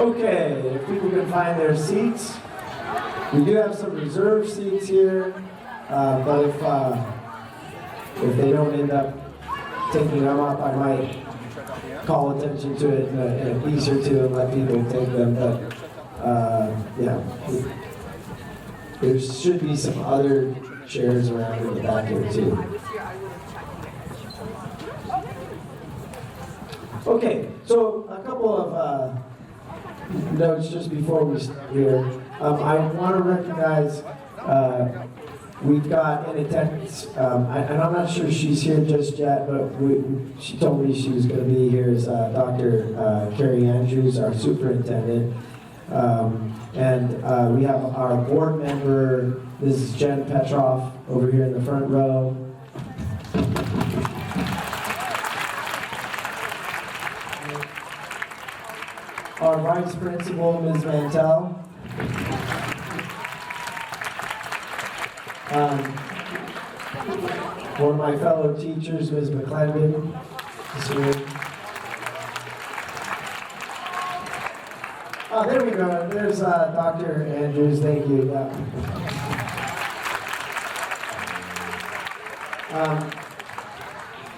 Okay, if people can find their seats. We do have some reserved seats here, but if they don't end up taking them up, I might call attention to it in a piece or two and let people take them. But yeah, there should be some other chairs around in the back here too. Okay, so a couple of notes just before we start here. I want to recognize we've got in attendance, and I'm not sure she's here just yet, but she told me she was going to be here, is Dr. Carrie Andrews, our superintendent. And we have our board member, Mrs. Jen Petroff, over here in the front row. Our vice principal, Ms. Mantell. One of my fellow teachers, Ms. McClendon, is here. Oh, there we go. There's Dr. Andrews. Thank you.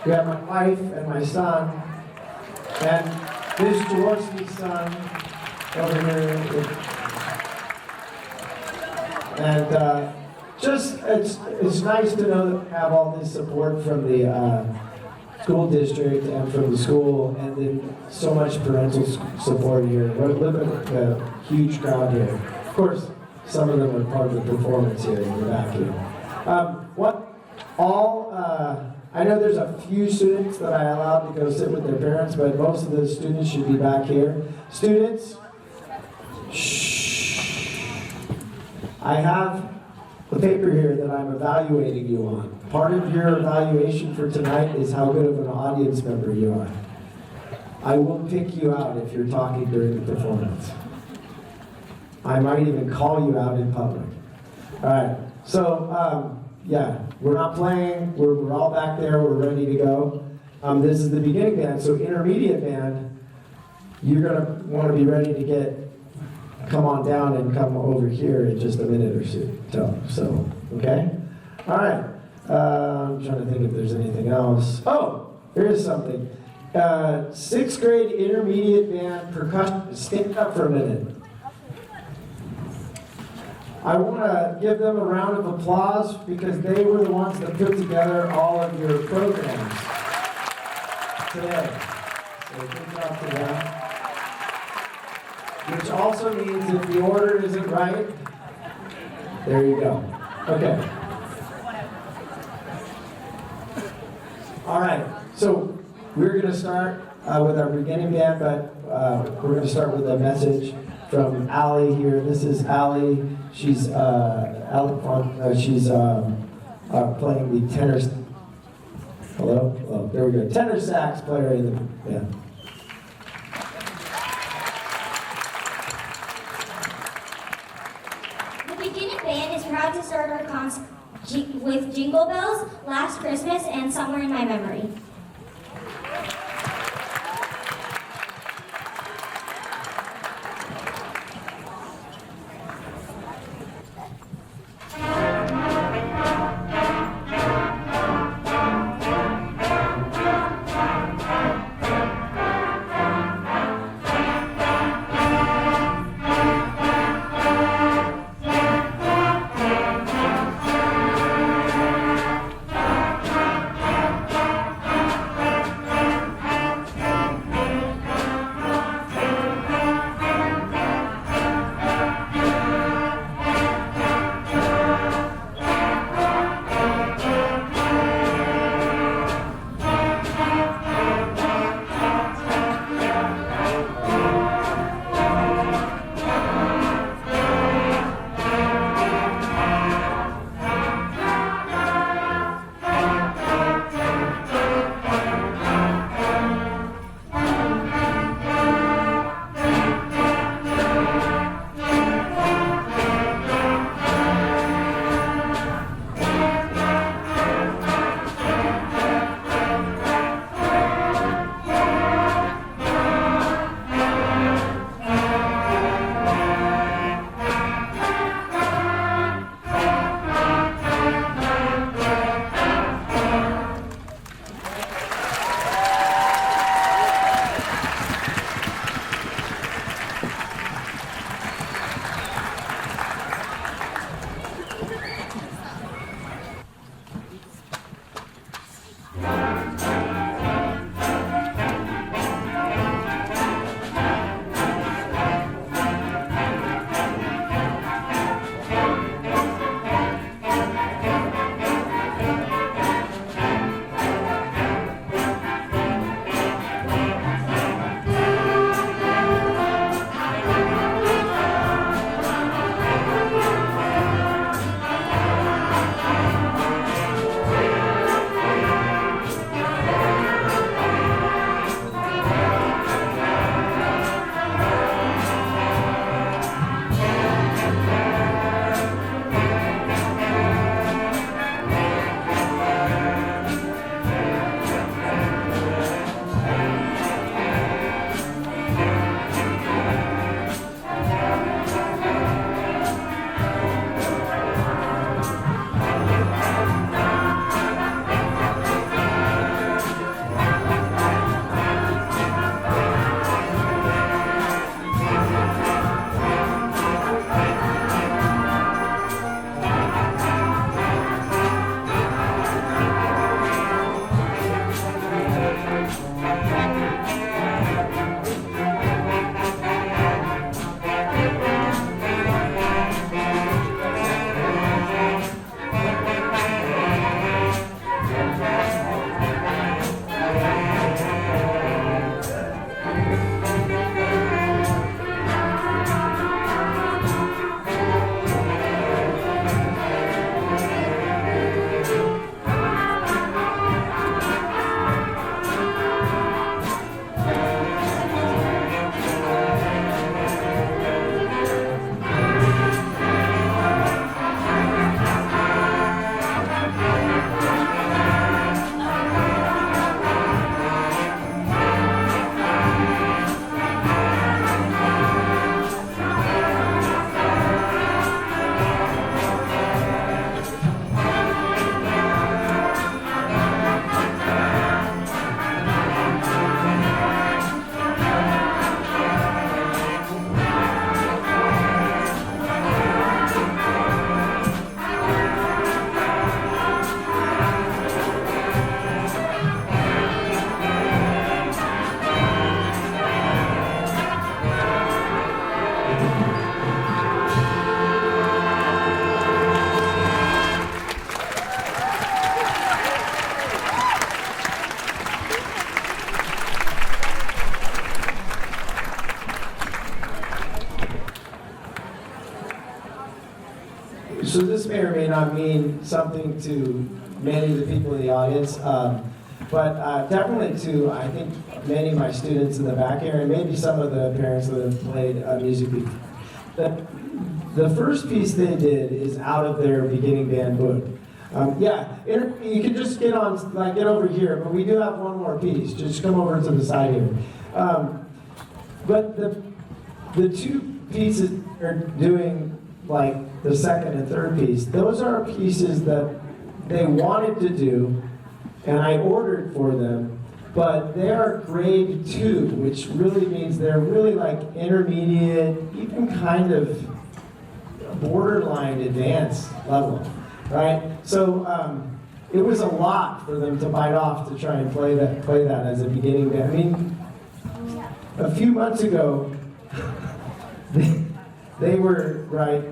We have my wife and my son, and this Jaworski's son over here. And just, it's nice to know that we have all this support from the school district and from the school, and then so much parental support here. Look at the huge crowd here. Of course, some of them are part of the performance here in the back here. I know there's a few students that I allowed to go sit with their parents, but most of the students should be back here. Students, shh. I have the paper here that I'm evaluating you on. Part of your evaluation for tonight is how good of an audience member you are. I will pick you out if you're talking during the performance. I might even call you out in public. All right, so yeah, we're not playing, we're all back there, we're ready to go. This is the beginning band, so intermediate band, you're gonna wanna be ready to come on down and come over here in just a minute or so, okay? All right, I'm trying to think if there's anything else. Oh, here's something. 6th grade intermediate band percussion, stand up for a minute. I want to give them a round of applause because they were the ones that put together all of your programs today. So good job to them. Which also means if the order isn't right, there you go. Okay. All right, so we're going to start with our beginning band, but we're going to start with a message from Allie here. This is Allie. She's she's playing the tenor. Hello? Oh, there we go. Tenor sax player in the band. The beginning band is proud to start our concert with Jingle Bells, Last Christmas, and Somewhere in My Memory. So this may or may not mean something to many of the people in the audience, but definitely to, I think, many of my students in the back here, and maybe some of the parents that have played music before. The first piece they did is out of their beginning band book. You can just get over here, but we do have one more piece. Just come over to the side here. But the two pieces they're doing, like the second and third piece, those are pieces that they wanted to do, and I ordered for them, but they are grade 2, which really means they're really like intermediate, even kind of borderline advanced level, right? So it was a lot for them to bite off to try and play that as a beginning band. I mean, a few months ago, they were, right,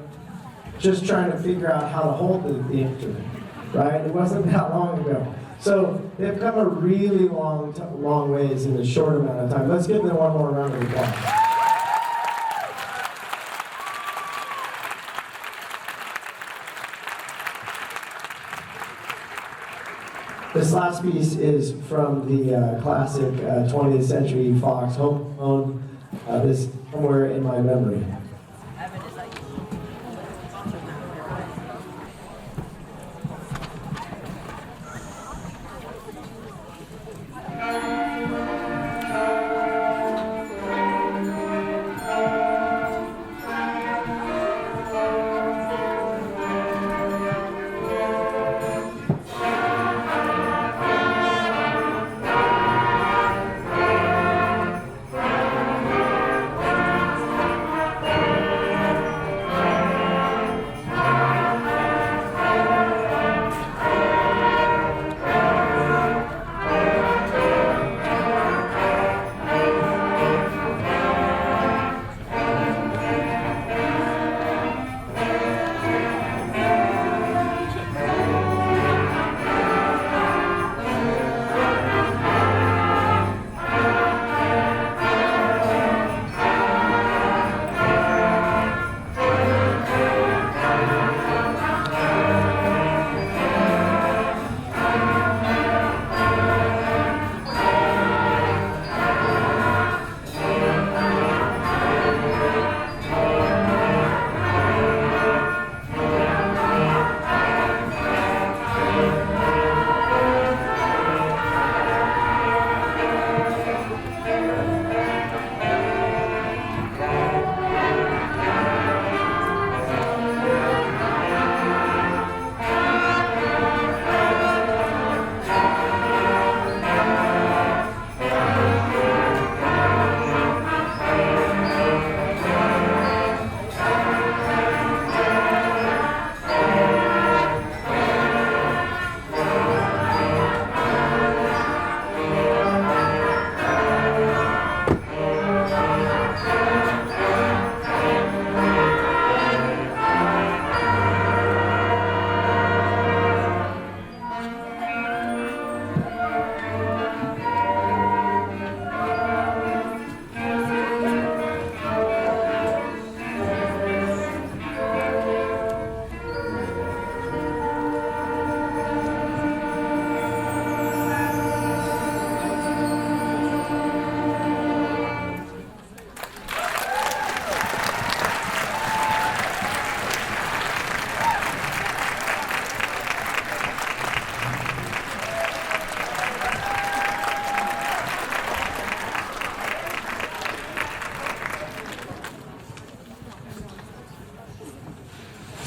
just trying to figure out how to hold the instrument, right? It wasn't that long ago. So they've come a really long ways in a short amount of time. Let's give them one more round of applause. This last piece is from the classic 20th Century Fox, Home Alone, this Somewhere in My Memory.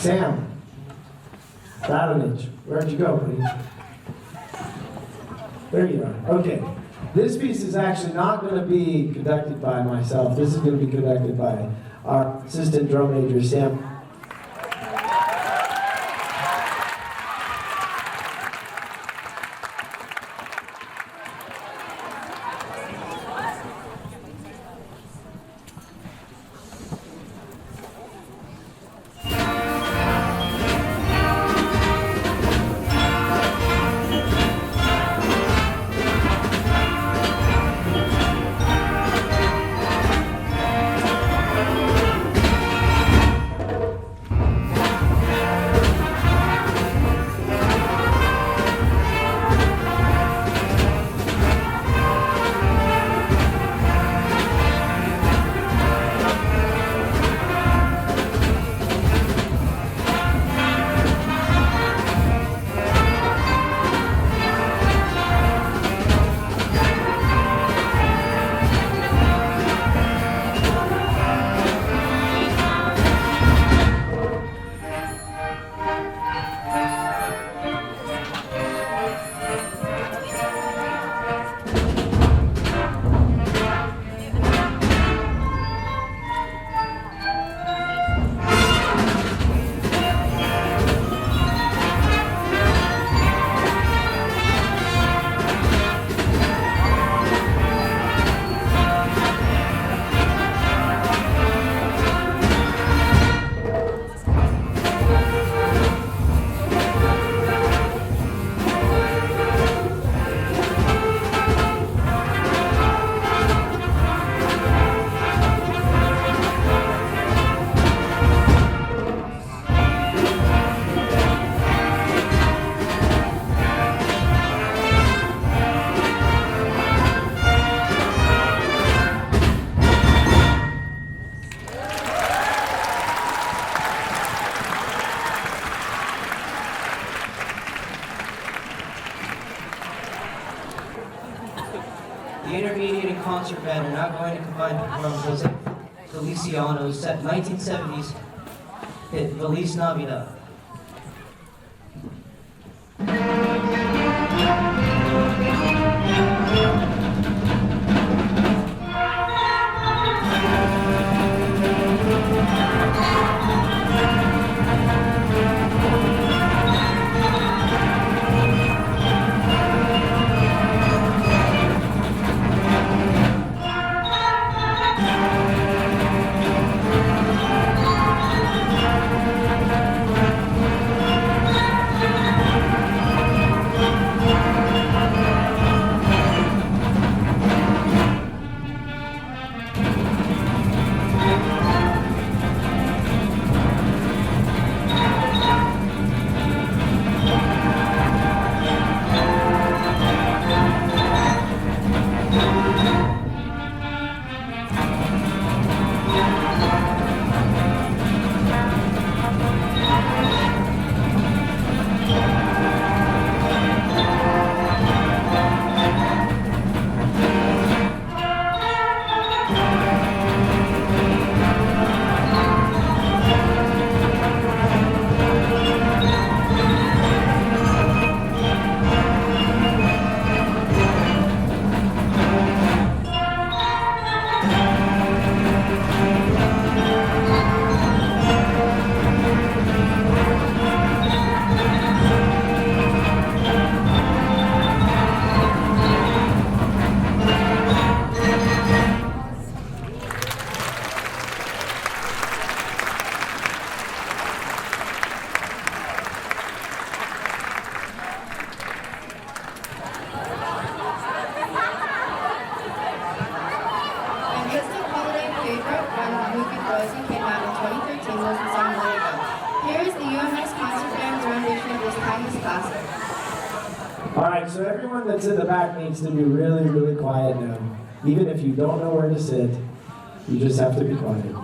Sam Radonich, where'd you go, buddy? There you are. Okay. This piece is actually not going to be conducted by myself. This is going to be conducted by our assistant drum major, Sam. The intermediate and concert band are now going to combine to perform Jose Feliciano's 1970s hit Feliz Navidad. Came out in 2013 was the song Let It Go. Here is the UMS concert band's rendition of this timeless classic. All right, so everyone that's in the back needs to be really, really quiet now. Even if you don't know where to sit, you just have to be quiet.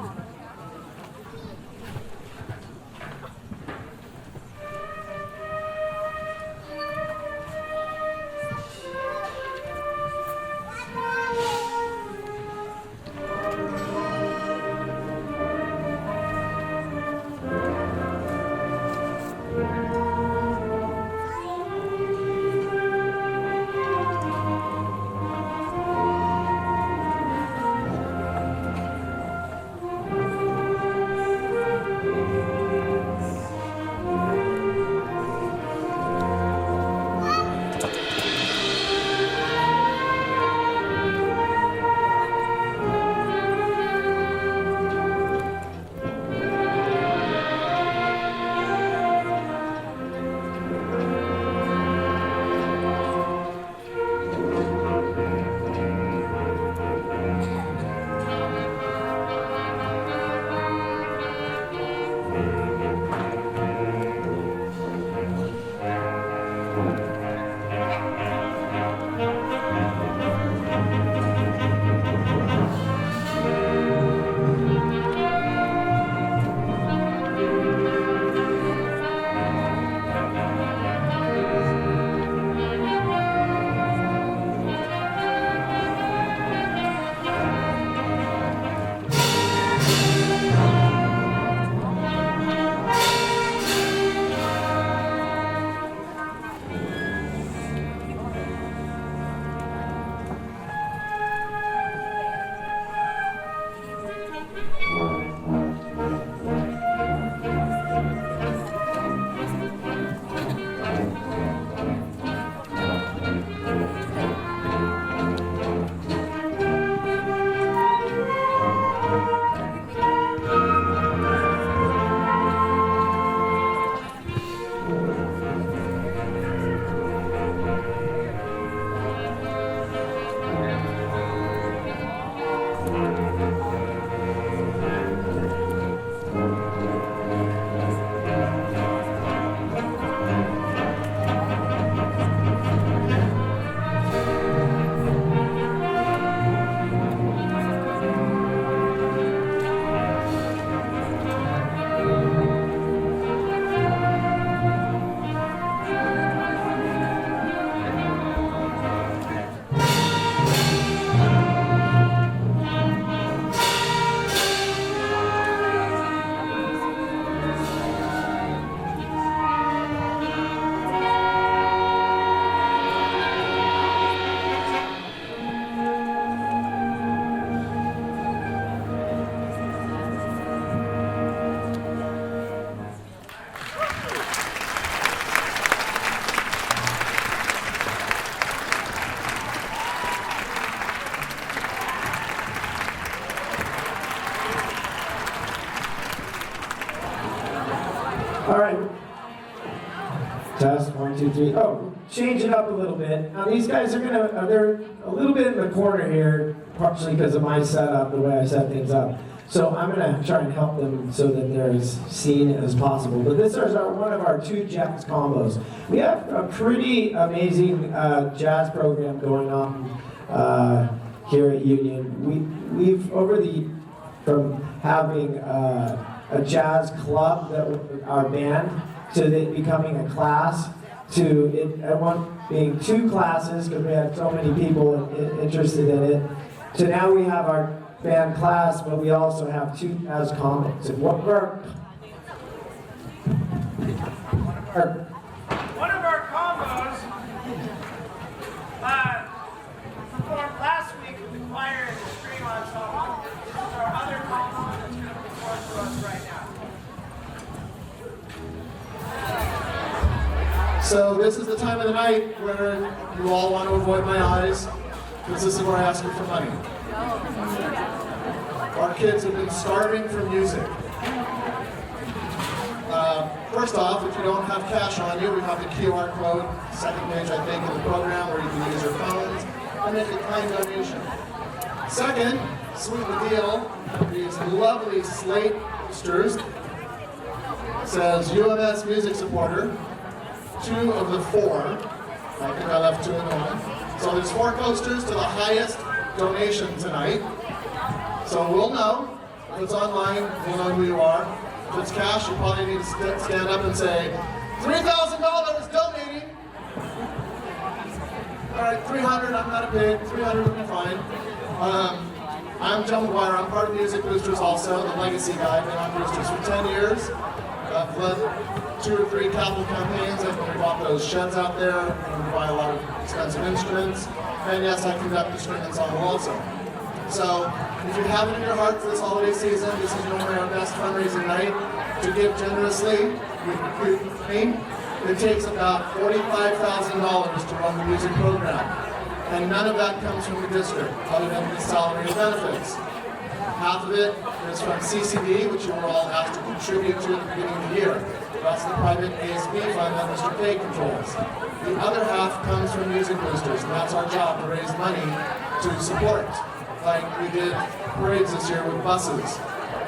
2, 3. Oh, change it up a little bit. Now these guys are they're a little bit in the corner here, partially because of my setup, the way I set things up. So I'm gonna try and help them so that they're as seen as possible. But this is one of our 2 jazz combos. We have a pretty amazing jazz program going on here at Union. We've from having a jazz club that our band to it becoming a class to it at one being 2 classes because we had so many people interested in it to now we have our band class, but we also have 2 jazz combos. And one of our combos performed last week with the choir and the string ensemble. This is our other combo that's going to perform for us right now. So this is the time of the night where you all want to avoid my eyes, because this is where I ask you for money. Our kids have been starving for music. First off, if you don't have cash on you, we have the QR code, second page I think in the program, where you can use your phones and make a kind donation. Second, sweeten the deal, these lovely slate posters. It says UMS music supporter. 2 of the 4. I think I left 2 in home. So there's 4 posters to the highest donation tonight. So we'll know. If it's online, we'll know who you are. If it's cash, you probably need to stand up and say, $3,000 donating. All right, 300, I'm not a pig. 300 will be fine. I'm Joe McGuire. I'm part of Music Boosters also, the legacy guy. I've been on Boosters for 10 years. I've led 2 or 3 capital campaigns. I've bought those sheds out there and buy a lot of expensive instruments. And yes, I conduct the string ensemble also. So if you have it in your heart for this holiday season, this is normally our best fundraising night to give generously. It takes about $45,000 to run the music program. And none of that comes from the district, other than the salary and benefits. Half of it is from CCD, which you were all asked to contribute to at the beginning of the year. That's the private ASB fund that Mr. Fay controls. The other half comes from Music Boosters, and that's our job, to raise money to support. Like we did parades this year with buses.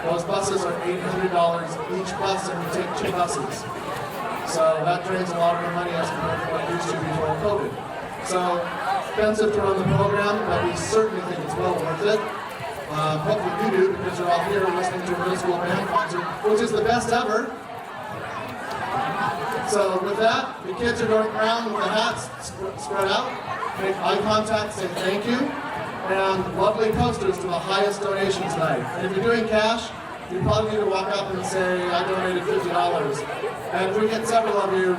Those buses are $800 each bus, and we take 2 buses. So that drains a lot of our money as compared to what it used to before COVID. So expensive to run the program, but we certainly think it's well worth it. Hopefully you do, because you're all here listening to a middle school band concert, which is the best ever. So with that, the kids are going around with the hats spread out, make eye contact, say thank you, and lovely posters to the highest donation tonight. And if you're doing cash, you probably need to walk up and say, I donated $50. And if we get several of you,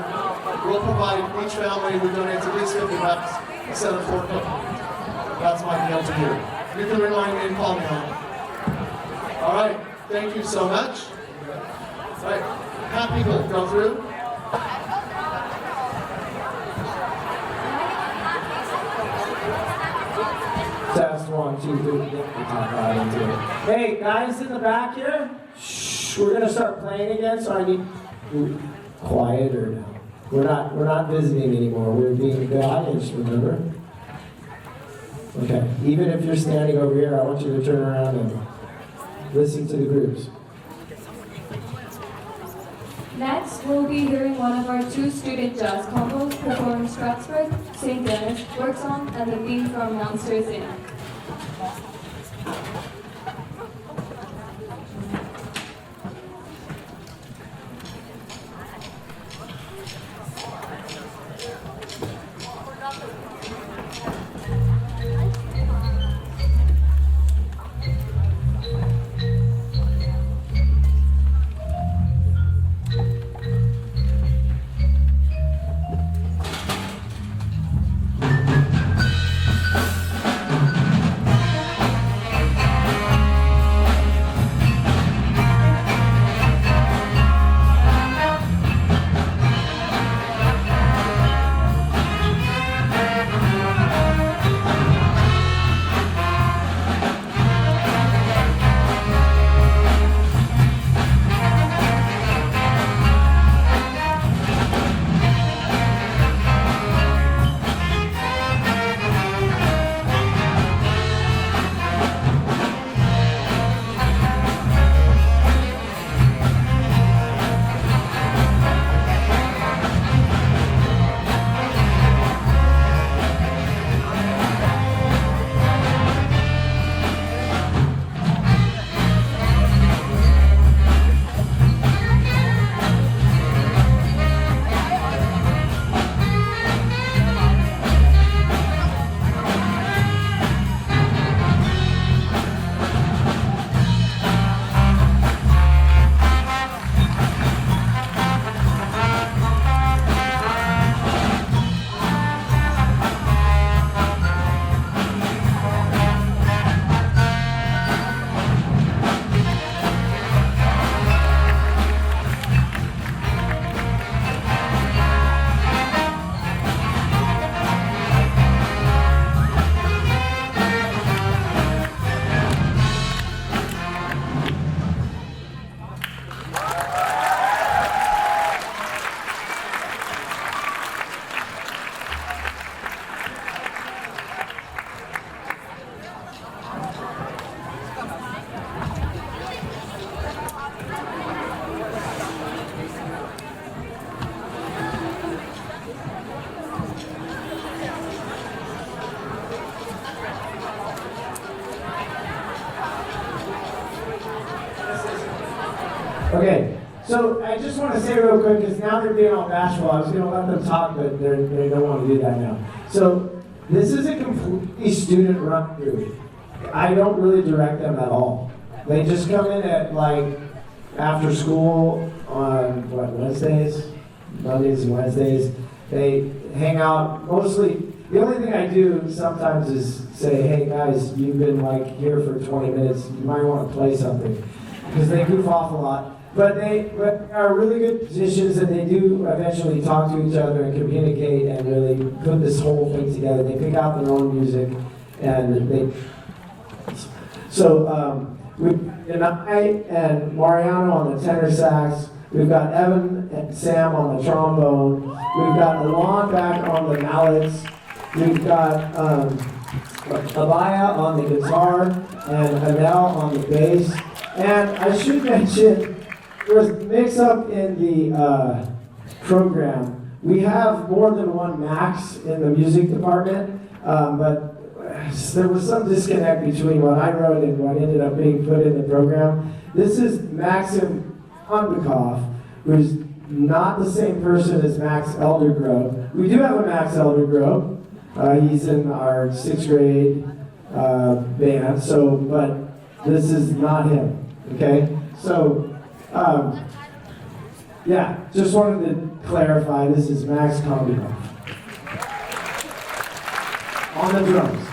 we'll provide each family who donates at least $50 a set of 4 cookies. That's my deal to you. You can remind me and call me on it. All right, thank you so much. All right, happy to go through. Test 1, 2, 3. Hey, guys in the back here, shh, we're gonna start playing again, so I need quieter now. We're not visiting anymore. We're being the audience, remember? Okay, even if you're standing over here, I want you to turn around and listen to the groups. Next, we'll be hearing one of our 2 student jazz combos perform Stratford, St. Denis, work song, and the theme from Monsters Inc. Okay, so I just want to say real quick, because now they're being all bashful. I was going to let them talk, but they don't want to do that now. So this is a completely student-run group. I don't really direct them at all. They just come in at like after school on Wednesdays, Mondays and Wednesdays. They hang out mostly. The only thing I do sometimes is say, hey guys, you've been like here for 20 minutes. You might want to play something, because they goof off a lot. But they are really good musicians, and they do eventually talk to each other and communicate and really put this whole thing together. They pick out their own music, and they. So and I and Mariano on the tenor sax. We've got Evan and Sam on the trombone. We've got Alon back on the mallets. We've got Abaya on the guitar and Adele on the bass. And I should mention, there's a mix-up in the program. We have more than one Max in the music department, but there was some disconnect between what I wrote and what ended up being put in the program. This is Maxim Konbakov, who's not the same person as Max Eldergrove. We do have a Max Eldergrove. He's in our 6th grade band, but this is not him, okay? So, yeah, just wanted to clarify, this is Max Konbakov. On the drums.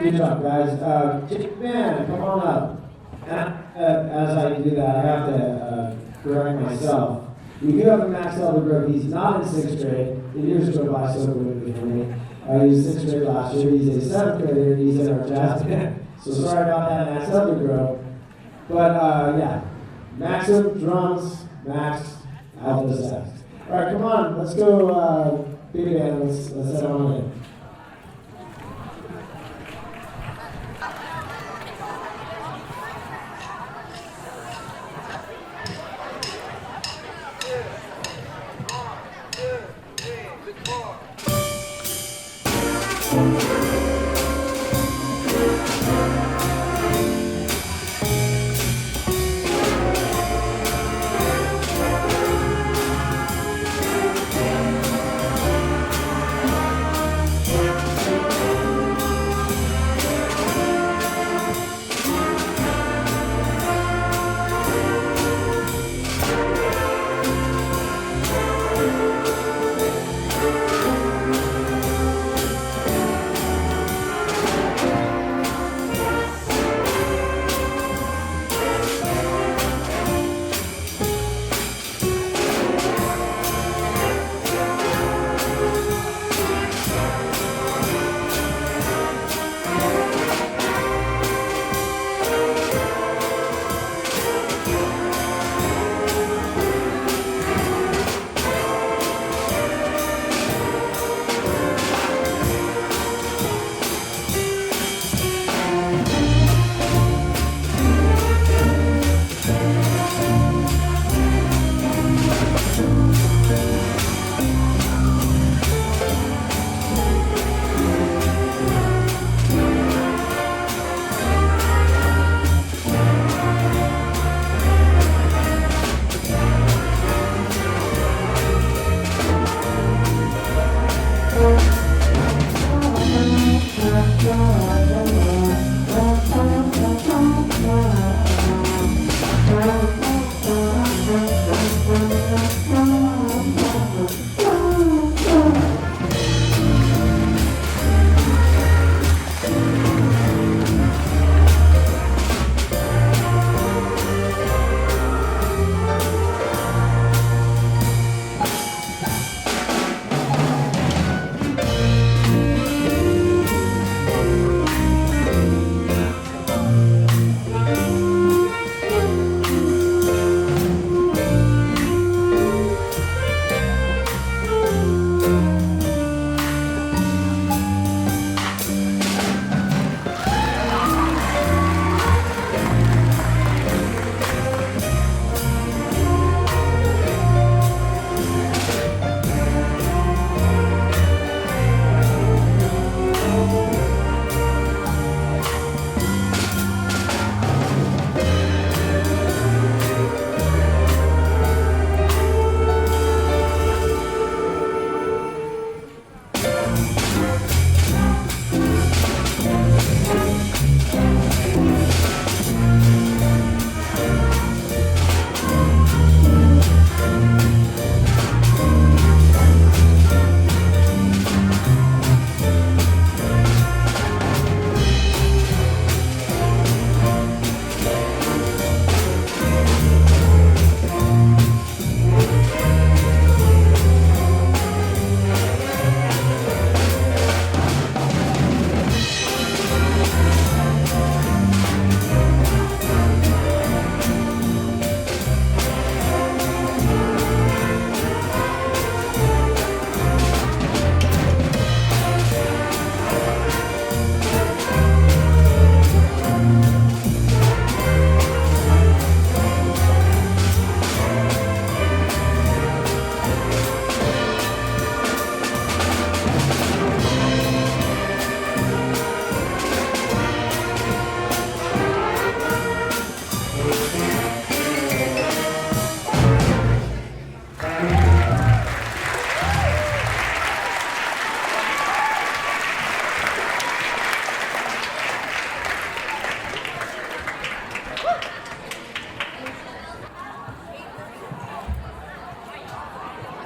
Good job, guys. Man, come on up. As I do that, I have to correct myself. We do have a Max Eldergrove. He's not in 6th grade. The years go by so quickly for me. He was 6th grade last year. He's a 7th grader. He's in our jazz band. So sorry about that, Max Eldergrove. But yeah, Maxim, drums, Max, alto sax. All right, come on. Let's go, big band. Let's head on in.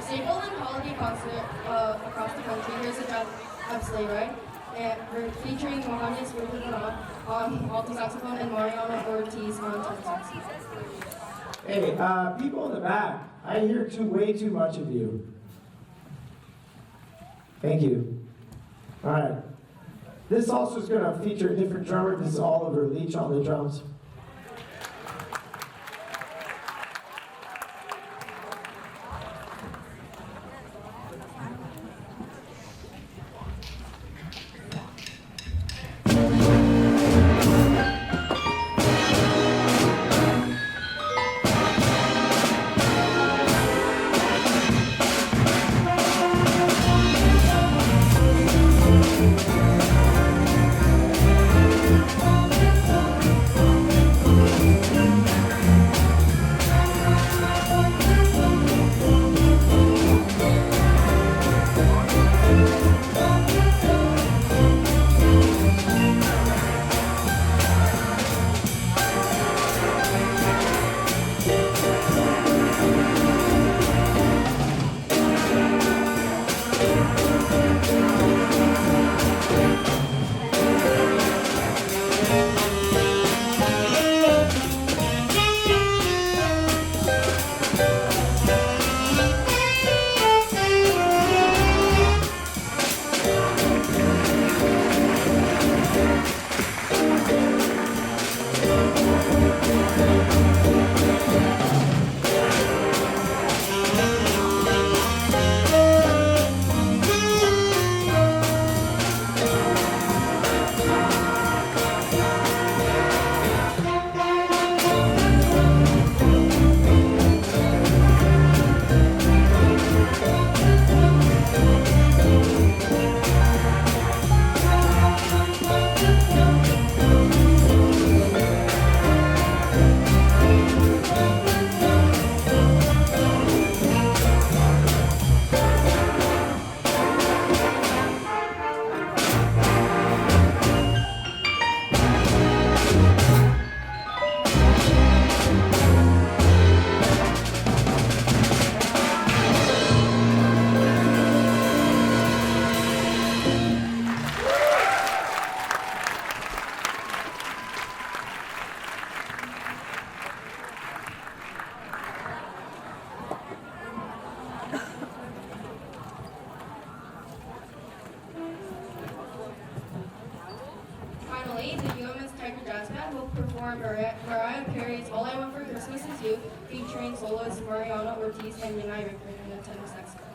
Staple and holiday concert across the country. Here's a jazz sleigh ride. featuring Mohammed on alto saxophone and Mariano Ortiz on tenor saxophone. Hey, people in the back, I hear way too much of you. Thank you. All right. This also is going to feature a different drummer. This is Oliver Leach on the drums. Finally, the UMS Tiger Jazz Band will perform Mariah Carey's All I Want for Christmas Is You, featuring soloists Mariano Ortiz and Yanai Rickman on the tenor saxophone.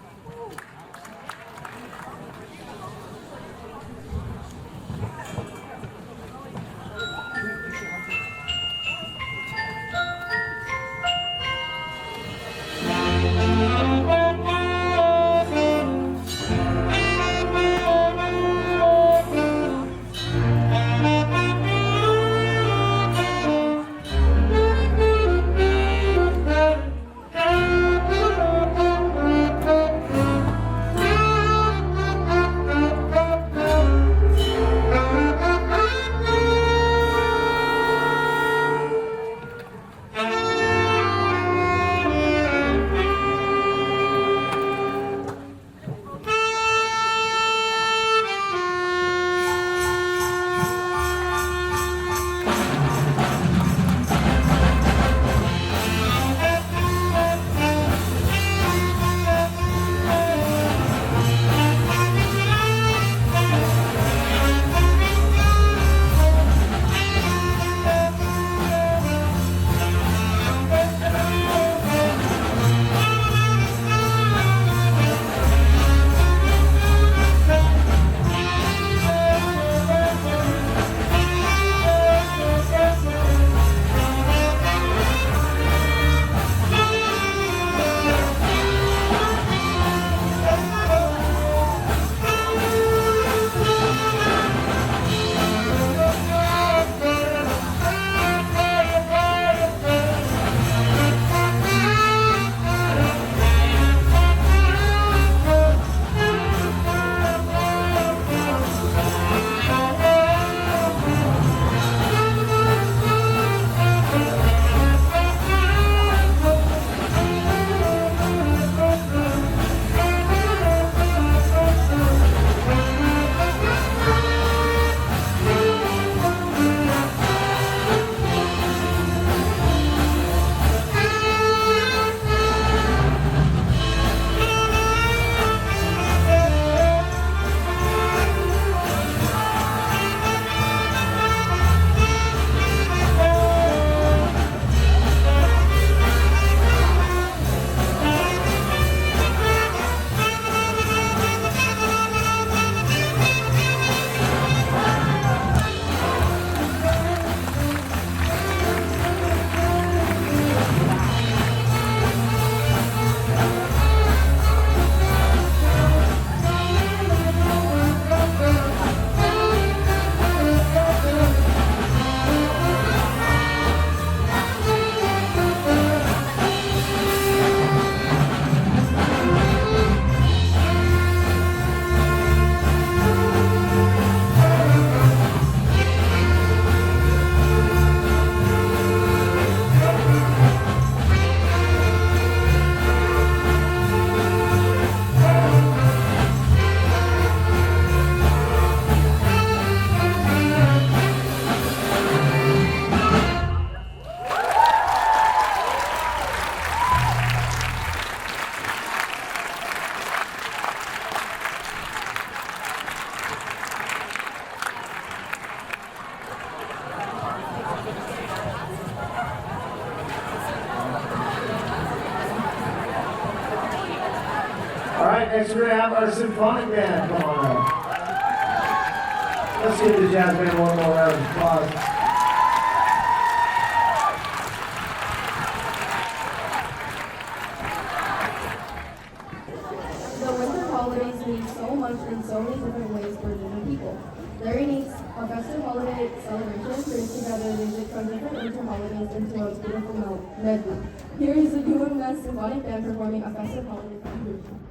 right, next we're gonna have our Symphonic band come on up. Let's give the jazz band one more round of applause. The winter holidays mean so much in so many different ways for different people. Their unique a festive holiday celebration brings together music from different winter holidays into a beautiful medley. Here is the UMS Symphonic Band performing a festive holiday celebration.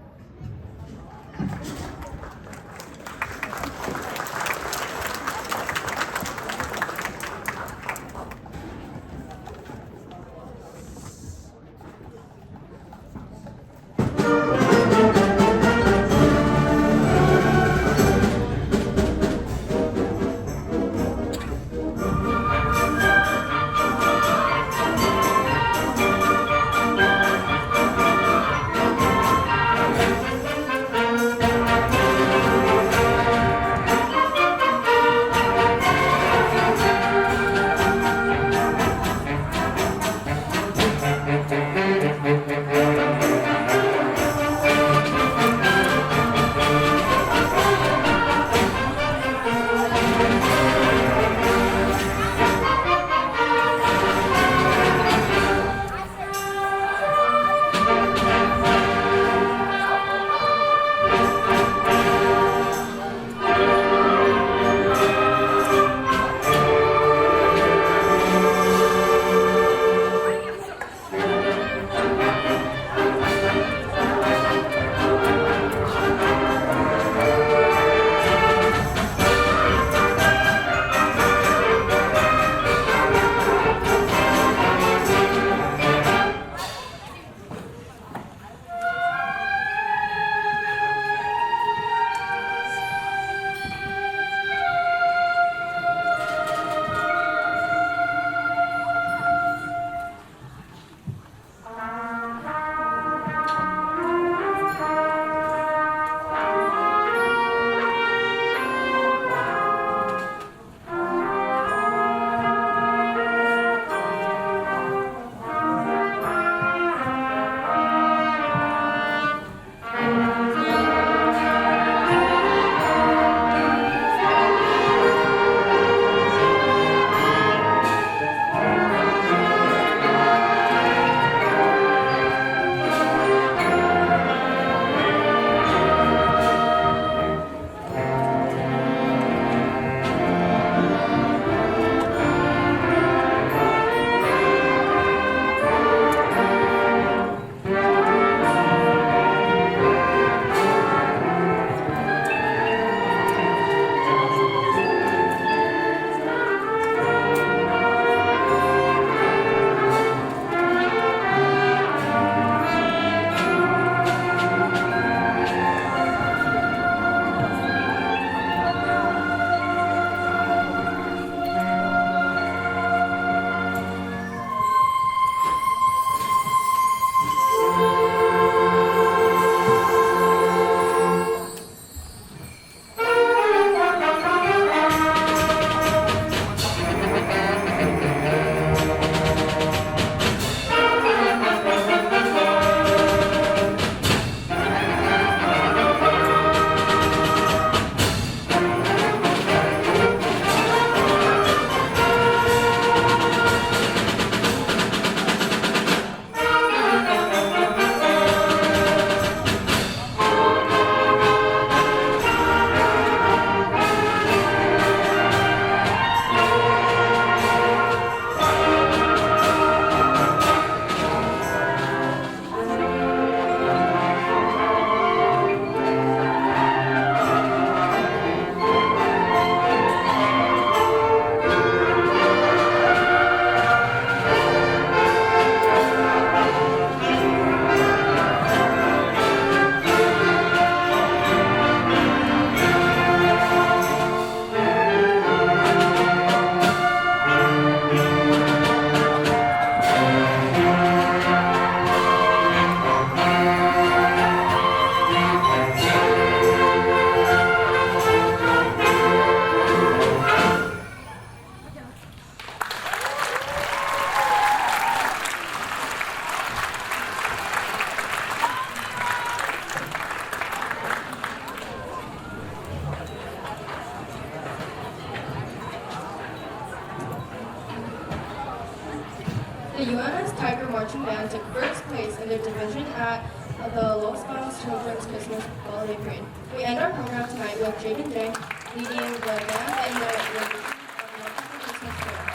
band took first place in their division at the Los Banos Children's Christmas Holiday Parade. We end our program tonight with Jake and Jay leading the band in the rendition of Wonderful Christmas Carol.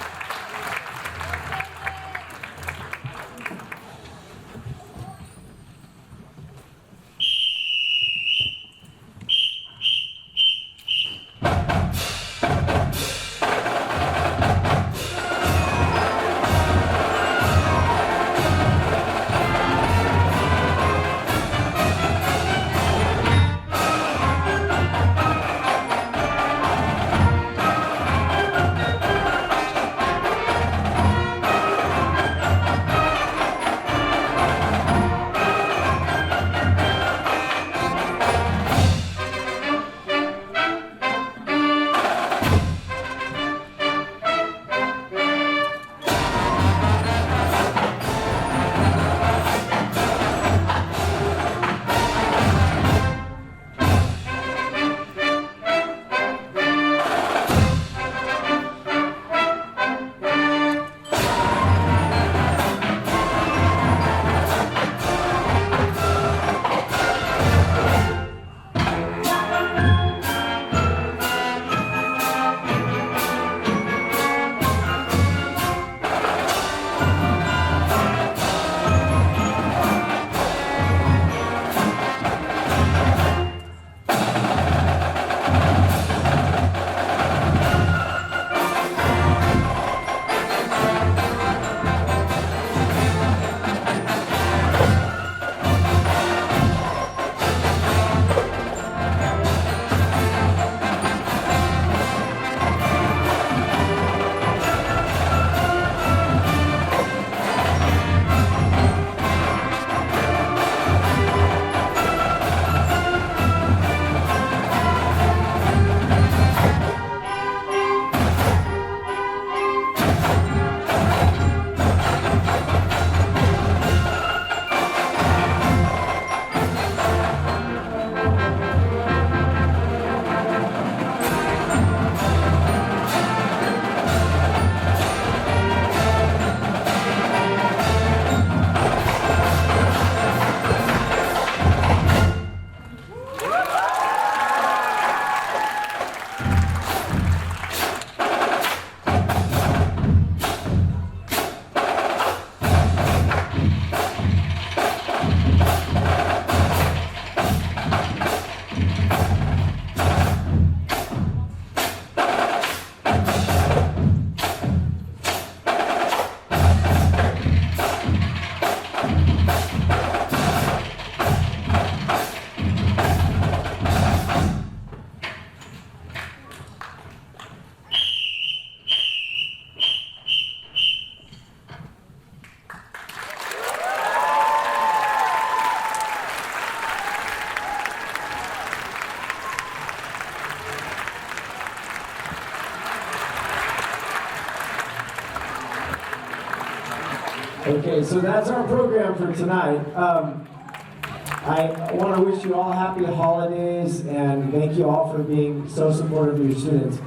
Okay, so that's our program for tonight. I want to wish you all happy holidays and thank you all for being so supportive of your students.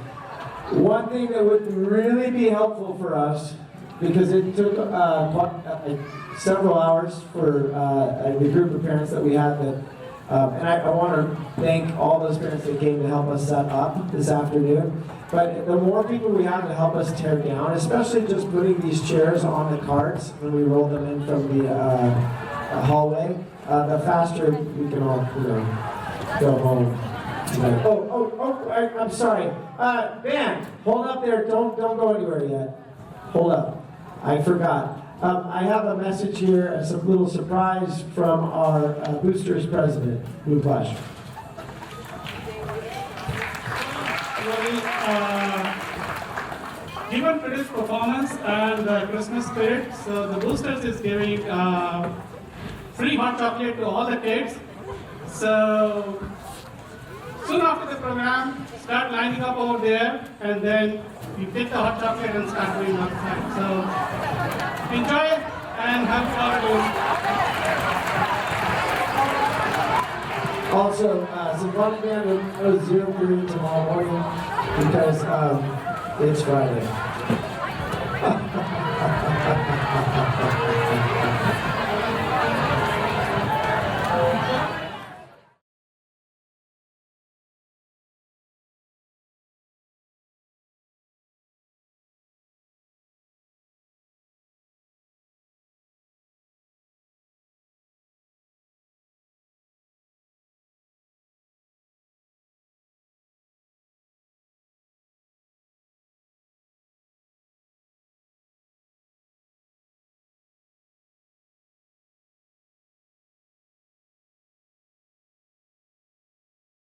One thing that would really be helpful for us, because it took several hours for the group of parents that we had that, and I want to thank all those parents that came to help us set up this afternoon. But the more people we have to help us tear down, especially just putting these chairs on the carts when we roll them in from the hallway, the faster we can all, go home. I'm sorry. Band, hold up there. Don't go anywhere yet. Hold up. I forgot. I have a message here, a little surprise from our Boosters president, Blue Plush. Given today's performance and the Christmas spirit, so the Boosters is giving free hot chocolate to all the kids. So soon after the program, start lining up over there, and then you take the hot chocolate and start doing outside. So enjoy and happy holidays. Also, Symphonic band will 0 period tomorrow morning because it's Friday.